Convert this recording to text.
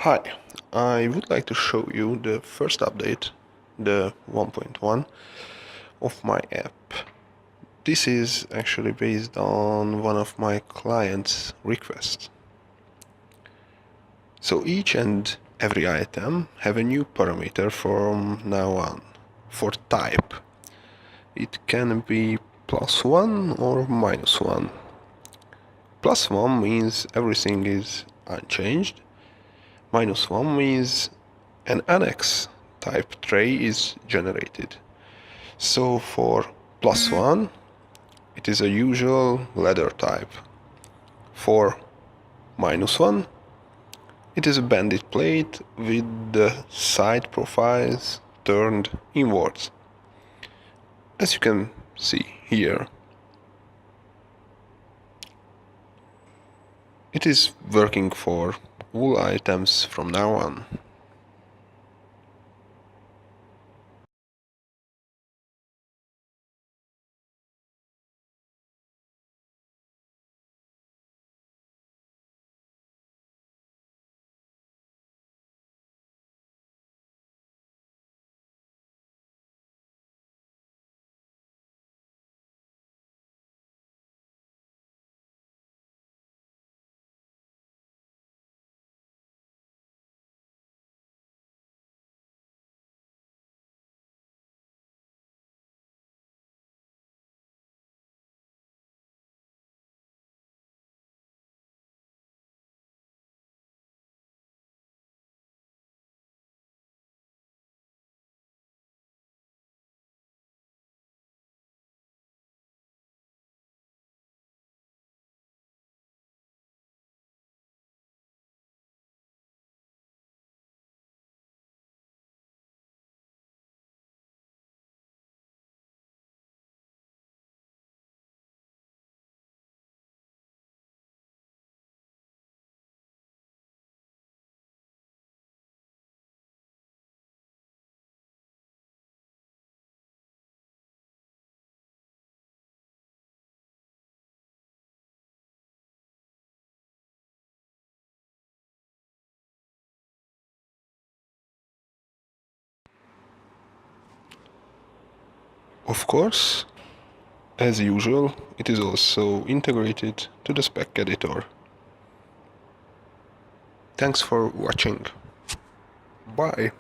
Hi, I would like to show you the first update, the 1.1 of my app. This is actually based on one of my clients' requests. So each and every item have a new parameter from now on. For type, it can be +1 or -1. +1 means everything is unchanged. -1 means an annex type tray is generated. So for +1, it is a usual ladder type. For -1, it is a banded plate with the side profiles turned inwards. As you can see here, it is working for all items from now on. Of course, as usual, it is also integrated to the spec editor. Thanks for watching. Bye.